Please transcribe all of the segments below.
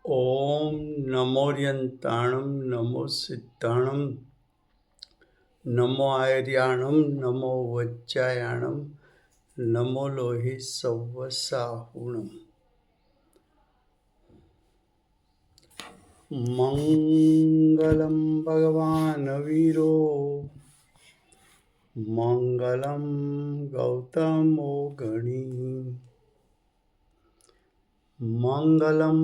ओम नमोर्यंताणं नमो सिद्धाणं नमो आर्याणं नमो वज्रायाणं नमो लोहि सव्वसाहुणम्। मंगलम भगवान वीरो मंगलम गौतमो गणी मंगलम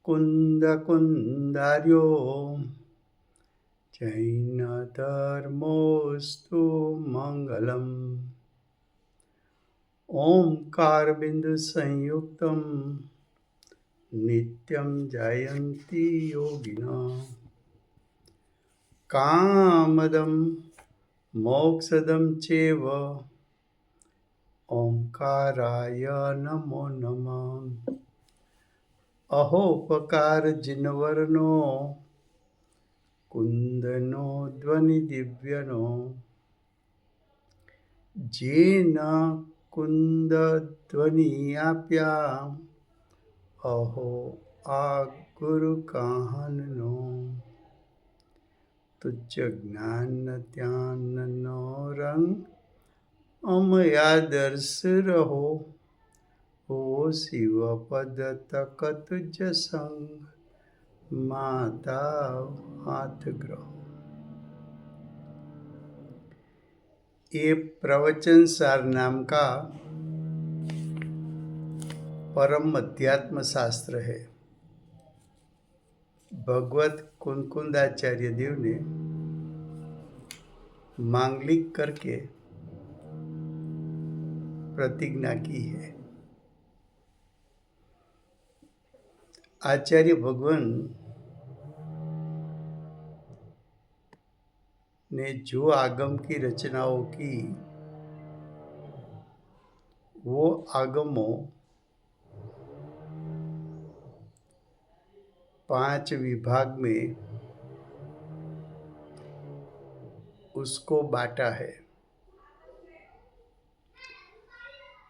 कुंद कुंदार्यो जैन धर्मोस्तु मंगलम। ओंकार बिंदु संयुक्तम नित्यं जयन्ति योगिना कामदं मोक्षदं चैव ओंकाराय नमो नमः। अहोपकार जिनवर्णो कुंदनो ध्वनि दिव्यनो जेन कुंद ध्वनि आप्या अहो आ गुरु कहनो तुझ ज्ञान ध्यान नो रंग अमया दर्श रहो हो शिव पद तक तुझ संग माता हाथ ग्रहो। ये प्रवचन सार नाम का परम अध्यात्म शास्त्र है। भगवत कुंकुंदाचार्य देव ने मांगलिक करके प्रतिज्ञा की है। आचार्य भगवान ने जो आगम की रचनाओं की वो आगमों 5 विभाग में उसको बांटा है।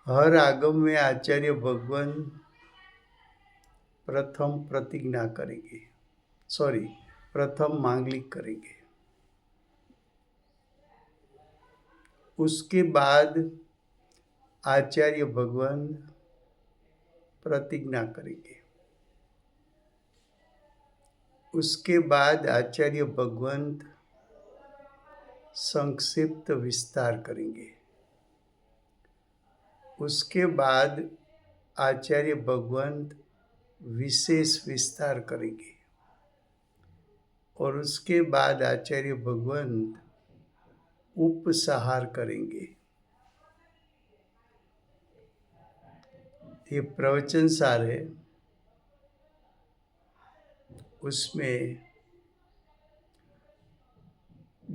हर आगम में आचार्य भगवान प्रथम प्रतिज्ञा करेंगे, प्रथम मांगलिक करेंगे। उसके बाद आचार्य भगवान प्रतिज्ञा करेंगे। उसके बाद आचार्य भगवान संक्षिप्त विस्तार करेंगे। उसके बाद आचार्य भगवान विशेष विस्तार करेंगे और उसके बाद आचार्य भगवान उपसंहार करेंगे। ये प्रवचन सार है। उसमें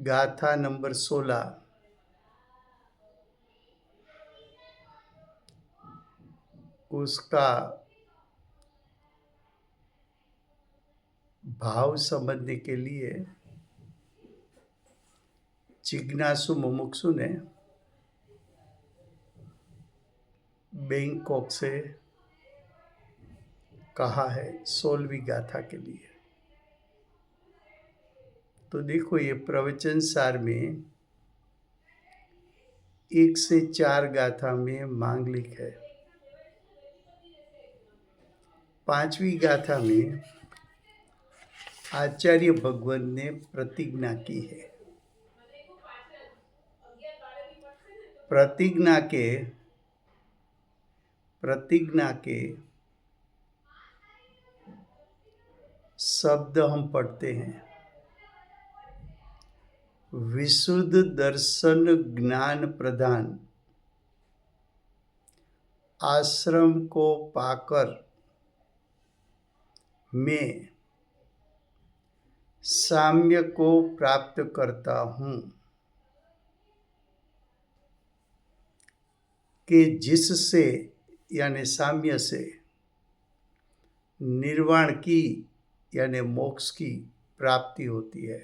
गाथा नंबर 16 उसका भाव समझने के लिए जिज्ञासु मुमुक्षु ने बैंकॉक से कहा है 16वीं गाथा के लिए। तो देखो, ये प्रवचन सार में 1 से 4 गाथा में मांगलिक है। 5वीं गाथा में आचार्य भगवान ने प्रतिज्ञा की है। प्रतिज्ञा के शब्द हम पढ़ते हैं। विशुद्ध दर्शन ज्ञान प्रदान आश्रम को पाकर मैं साम्य को प्राप्त करता हूँ कि जिससे यानी साम्य से निर्वाण की यानी मोक्ष की प्राप्ति होती है।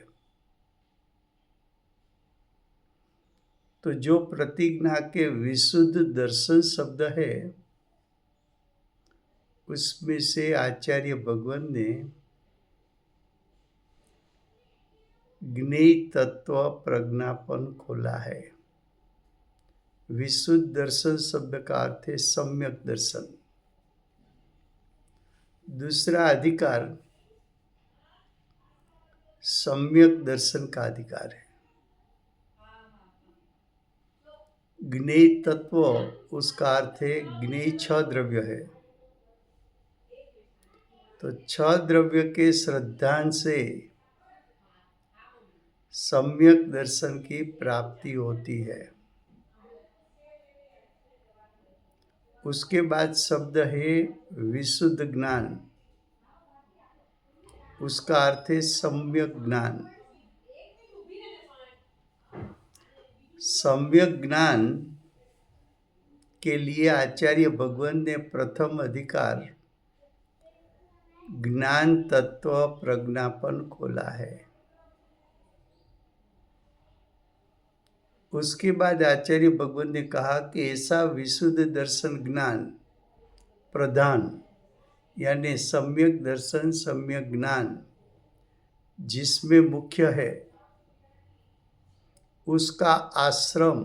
तो जो प्रतिज्ञा के विशुद्ध दर्शन शब्द है उसमें से आचार्य भगवान ने ज्ञेय तत्व प्रज्ञापन खोला है। विशुद्ध दर्शन शब्द का अर्थ है सम्यक दर्शन। दूसरा अधिकार सम्यक दर्शन का अधिकार है। ज्ञेय तत्व उसका अर्थ है ज्ञेय 6 द्रव्य है, तो 6 द्रव्य के श्रद्धान से सम्यक दर्शन की प्राप्ति होती है। उसके बाद शब्द है विशुद्ध ज्ञान, उसका अर्थ है सम्यक ज्ञान। सम्यक ज्ञान के लिए आचार्य भगवान ने प्रथम अधिकार ज्ञान तत्व प्रज्ञापन खोला है। उसके बाद आचार्य भगवान ने कहा कि ऐसा विशुद्ध दर्शन ज्ञान प्रधान यानी सम्यक दर्शन सम्यक ज्ञान जिसमें मुख्य है, उसका आश्रम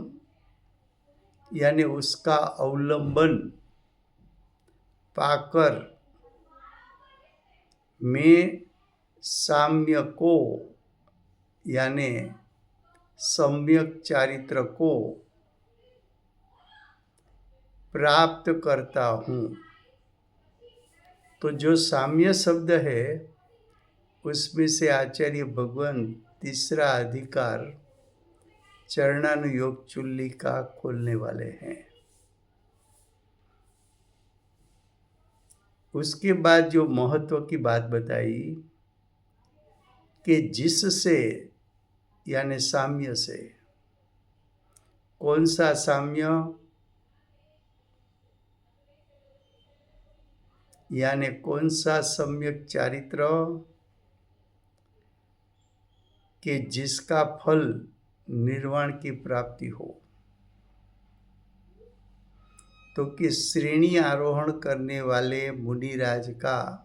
यानी उसका अवलंबन पाकर मैं साम्य को यानी सम्यक चारित्र को प्राप्त करता हूँ। तो जो साम्य शब्द है उसमें से आचार्य भगवान तीसरा अधिकार चरणानुयोग चुल्ली का खोलने वाले हैं। उसके बाद जो महत्व की बात बताई कि जिससे यानी साम्य से, कौन सा साम्य यानी कौन सा सम्यक चारित्र कि जिसका फल निर्वाण की प्राप्ति हो। तो कि श्रेणी आरोहण करने वाले मुनिराज का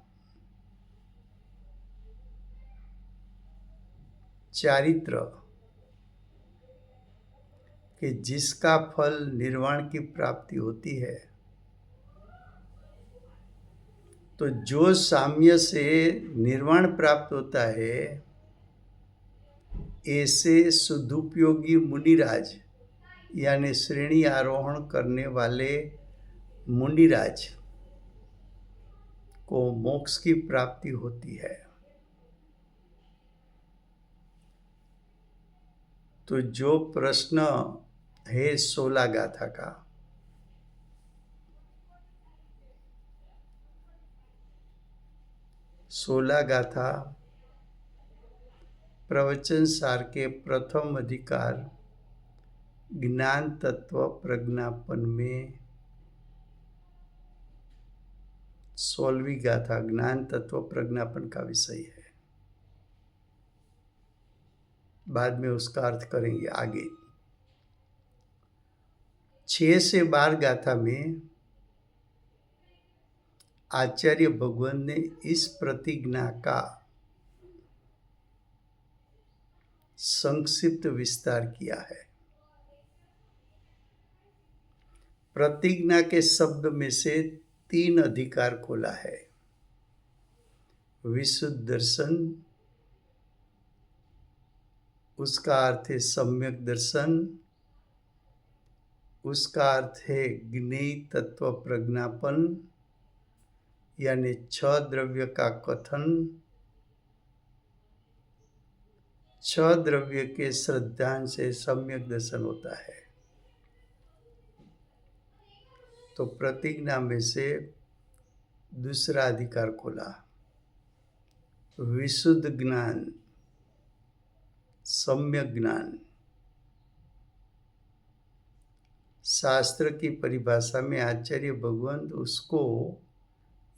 चारित्र कि जिसका फल निर्वाण की प्राप्ति होती है, तो जो साम्य से निर्वाण प्राप्त होता है ऐसे सदुपयोगी मुनिराज यानी श्रेणी आरोहण करने वाले मुनिराज को मोक्ष की प्राप्ति होती है। तो जो प्रश्न है 16 गाथा का, गाथा प्रवचन सार के प्रथम अधिकार ज्ञान तत्व प्रज्ञापन में 16वीं गाथा ज्ञान तत्व प्रज्ञापन का विषय है। बाद में उसका अर्थ करेंगे आगे। 6 से 12 गाथा में आचार्य भगवान ने इस प्रतिज्ञा का संक्षिप्त विस्तार किया है। प्रतिज्ञा के शब्द में से 3 अधिकार खोला है। विशुद्ध दर्शन, उसका अर्थ है सम्यक दर्शन, उसका अर्थ है ज्ञेय तत्व प्रज्ञापन यानी 6 द्रव्य का कथन, 6 द्रव्य के श्रद्धान से सम्यक दर्शन होता है। तो प्रतिज्ञा में से दूसरा अधिकार खोला विशुद्ध ज्ञान सम्यक ज्ञान। शास्त्र की परिभाषा में आचार्य भगवान उसको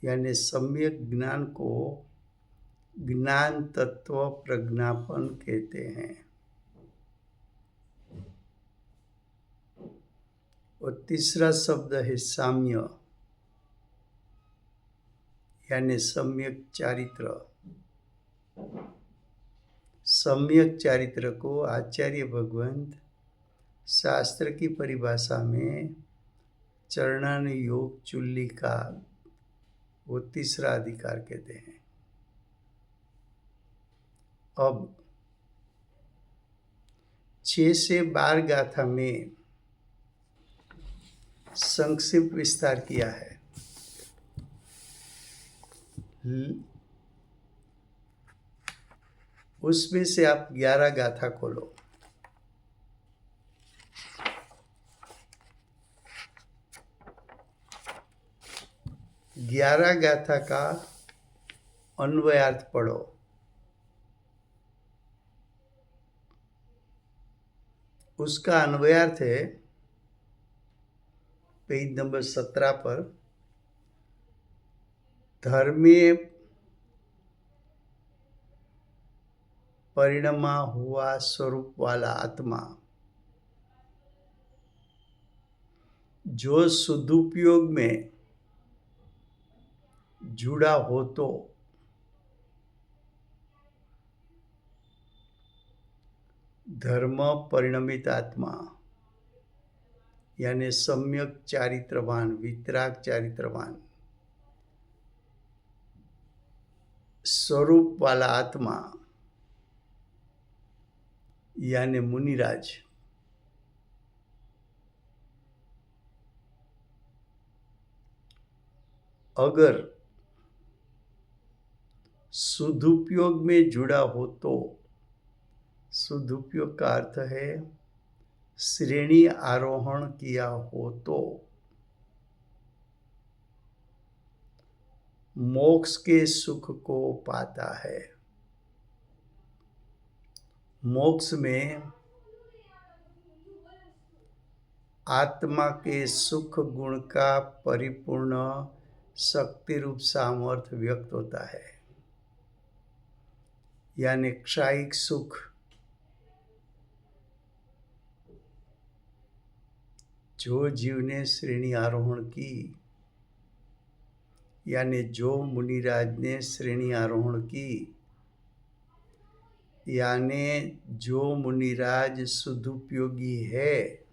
यानी सम्यक ज्ञान को ज्ञान तत्व प्रज्ञापन कहते हैं। और तीसरा शब्द है साम्य। यानी सम्यक चारित्र। सम्यक चारित्र को आचार्य भगवंत शास्त्र की परिभाषा में चरणानुयोग चुल्ली का वो तीसरा अधिकार कहते हैं। अब 6 से 12 गाथा में संक्षिप्त विस्तार किया है। उसमें से आप 11 गाथा खोलो। ग्यारह गाथा का अन्वयार्थ पढ़ो। उसका अन्वयार्थ है पेज नंबर 17 पर, धर्मीय परिणमा हुआ स्वरूप वाला आत्मा जो सदुपयोग में जुड़ा हो तो धर्म परिणमित आत्मा यानी सम्यक चारित्रवान, वितराग चारित्रवान स्वरूप वाला आत्मा यानी मुनिराज अगर सदुपयोग में जुड़ा हो तो, सदुपयोग का अर्थ है श्रेणी आरोहण किया हो तो मोक्ष के सुख को पाता है। मोक्ष में आत्मा के सुख गुण का परिपूर्ण शक्ति रूप सामर्थ्य व्यक्त होता है, यानी क्षायिक सुख जो जीव ने श्रेणी आरोहण की, यानी जो मुनिराज ने श्रेणी आरोहण की, यानी जो मुनिराज सदुपयोगी है,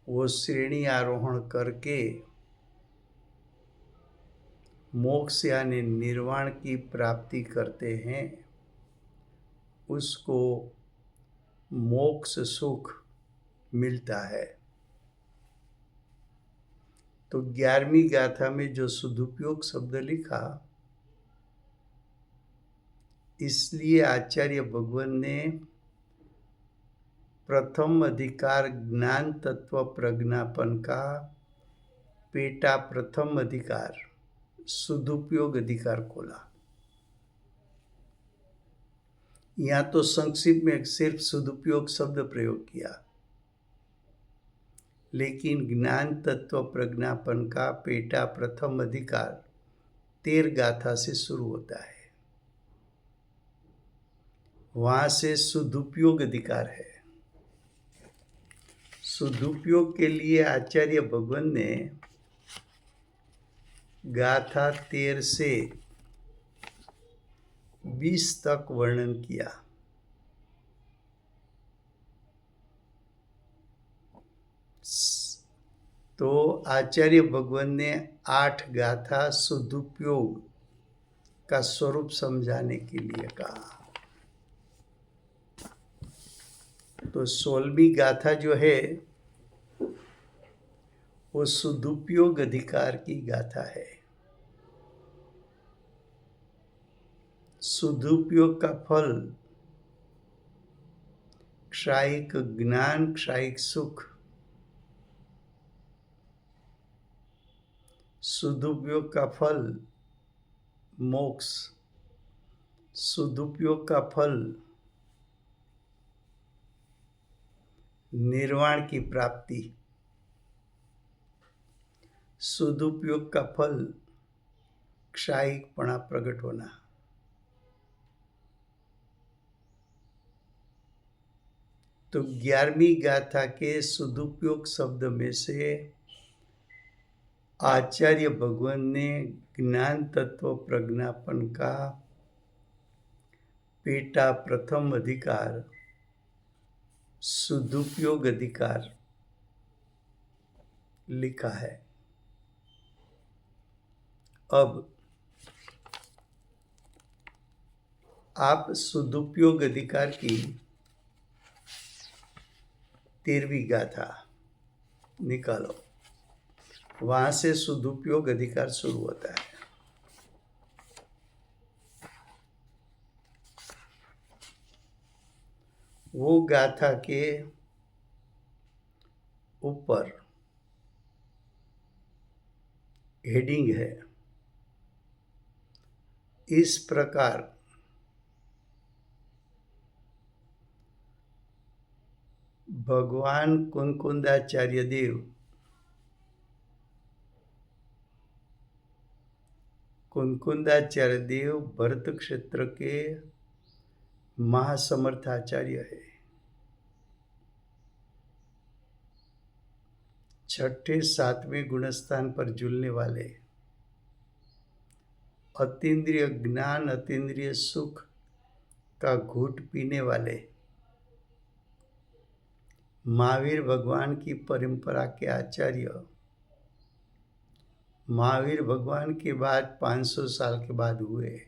वो श्रेणी आरोहण करके मोक्ष यानी निर्वाण की प्राप्ति करते हैं, उसको मोक्ष सुख मिलता है। तो 11वीं गाथा में जो सदुपयोग शब्द लिखा, इसलिए आचार्य भगवान ने प्रथम अधिकार ज्ञान तत्व प्रज्ञापन का पेटा प्रथम अधिकार सदुपयोग अधिकार खोला। यहाँ तो संक्षिप्त में सिर्फ सदुपयोग शब्द प्रयोग किया, लेकिन ज्ञान तत्व प्रज्ञापन का पेटा प्रथम अधिकार 13 गाथा से शुरू होता है। वहां से सदुपयोग अधिकार है। सदुपयोग के लिए आचार्य भगवान ने गाथा 13 से 20 तक वर्णन किया। तो आचार्य भगवान ने 8 गाथा सदुपयोग का स्वरूप समझाने के लिए कहा। तो 16वीं गाथा जो है वो सदुपयोग अधिकार की गाथा है। सदुपयोग का फल क्षायिक ज्ञान, क्षायिक सुख। सदुपयोग का फल मोक्ष। सदुपयोग का फल निर्वाण की प्राप्ति। सदुपयोग का फल क्षायिकपणा प्रकट होना। तो 11वीं गाथा के सदुपयोग शब्द में से आचार्य भगवान ने ज्ञान तत्व प्रज्ञापन का पेटा प्रथम अधिकार सदुपयोग अधिकार लिखा है। अब आप सदुपयोग अधिकार की 13वीं गाथा निकालो, वहां से सदुपयोग अधिकार शुरू होता है। वो गाथा के ऊपर हेडिंग है, इस प्रकार भगवान कुंकुंदाचार्य देव भरत क्षेत्र के महासमर्थ आचार्य है। 6ठे-7वें गुणस्थान पर झूलने वाले, अतीन्द्रिय ज्ञान अतीन्द्रिय सुख का घूट पीने वाले महावीर भगवान की परंपरा के आचार्य, महावीर भगवान के बाद 500 साल के बाद हुए।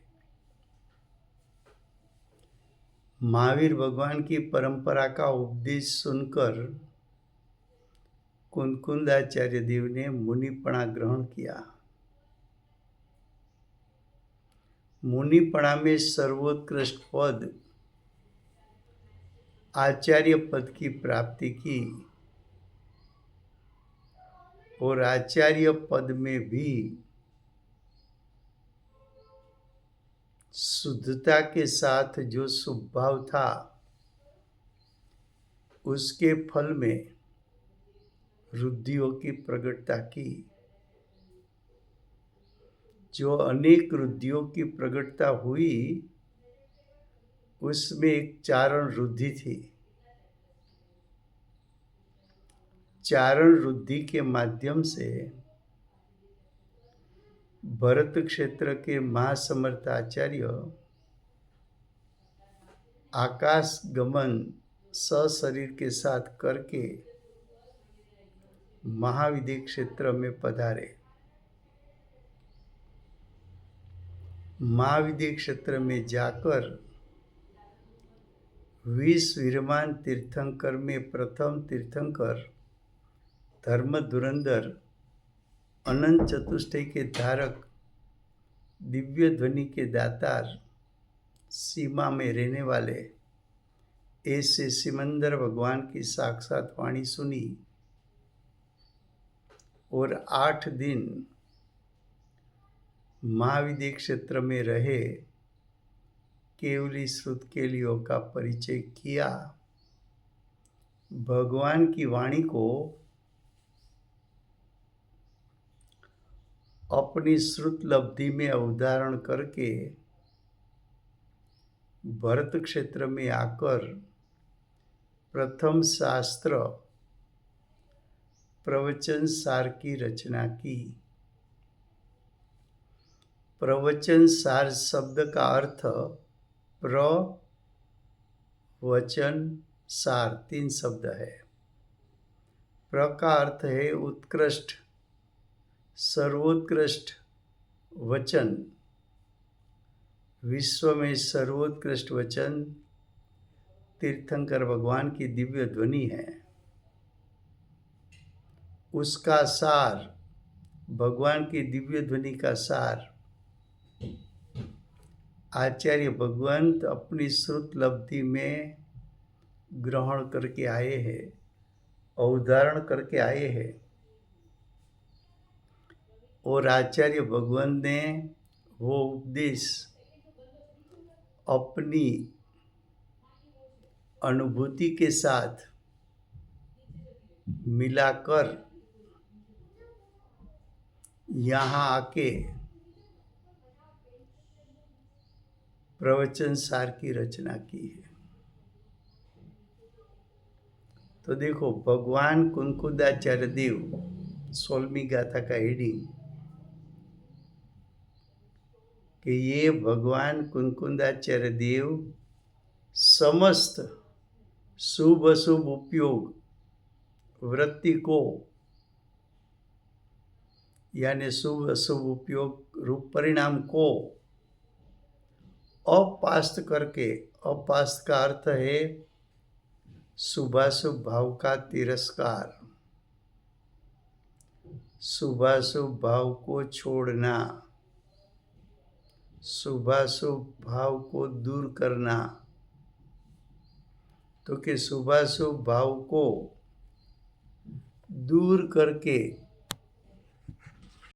महावीर भगवान की परंपरा का उपदेश सुनकर कुंकुंदाचार्य देव ने मुनिपणा ग्रहण किया। मुनिपणा में सर्वोत्कृष्ट पद आचार्य पद की प्राप्ति की, और आचार्य पद में भी शुद्धता के साथ जो स्वभाव था, उसके फल में रुद्धियों की प्रगटता की। जो अनेक रुद्धियों की प्रगटता हुई, उसमें एक चारण रुद्धि थी। चारण रुद्धि के माध्यम से भरत क्षेत्र के महासमर्थ आचार्य आकाश गमन सशरीर के साथ करके महाविद्य क्षेत्र में पधारे। महाविद्य क्षेत्र में जाकर विश्वविरमान तीर्थंकर में प्रथम तीर्थंकर धर्म धुरंधर अनंत चतुष्टय के धारक दिव्य ध्वनि के दातार सीमा में रहने वाले ऐसे सिमंदर भगवान की साक्षात वाणी सुनी, और 8 दिन महाविद्य क्षेत्र में रहे केवली श्रुत केलियों का परिचय किया। भगवान की वाणी को अपनी श्रुत लब्धि में अवधारण करके भरत क्षेत्र में आकर प्रथम शास्त्र प्रवचन सार की रचना की। प्रवचन सार शब्द का अर्थ प्रवचन सार 3 शब्द है। प्र का अर्थ है उत्कृष्ट, सर्वोत्कृष्ट वचन। विश्व में सर्वोत्कृष्ट वचन तीर्थंकर भगवान की दिव्य ध्वनि है। उसका सार, भगवान की दिव्य ध्वनि का सार आचार्य भगवंत अपनी श्रुत लब्धि में ग्रहण करके आए हैं, अवधारण करके आए हैं, और आचार्य भगवान ने वो उपदेश अपनी अनुभूति के साथ मिलाकर यहाँ आके प्रवचन सार की रचना की है। तो देखो, भगवान कुंकुंदाचार्य देव 16वीं गाथा का हेडिंग कि ये भगवान कुंकुंदाचार्य देव समस्त शुभ अशुभ उपयोग वृत्ति को यानी शुभ अशुभ उपयोग रूप परिणाम को अपास्त करके, अपास्त का अर्थ है शुभाशुभ भाव का तिरस्कार, शुभाशुभ भाव को छोड़ना, शुभाशुभ भाव को दूर करना। तो कि शुभाशुभ भाव को दूर करके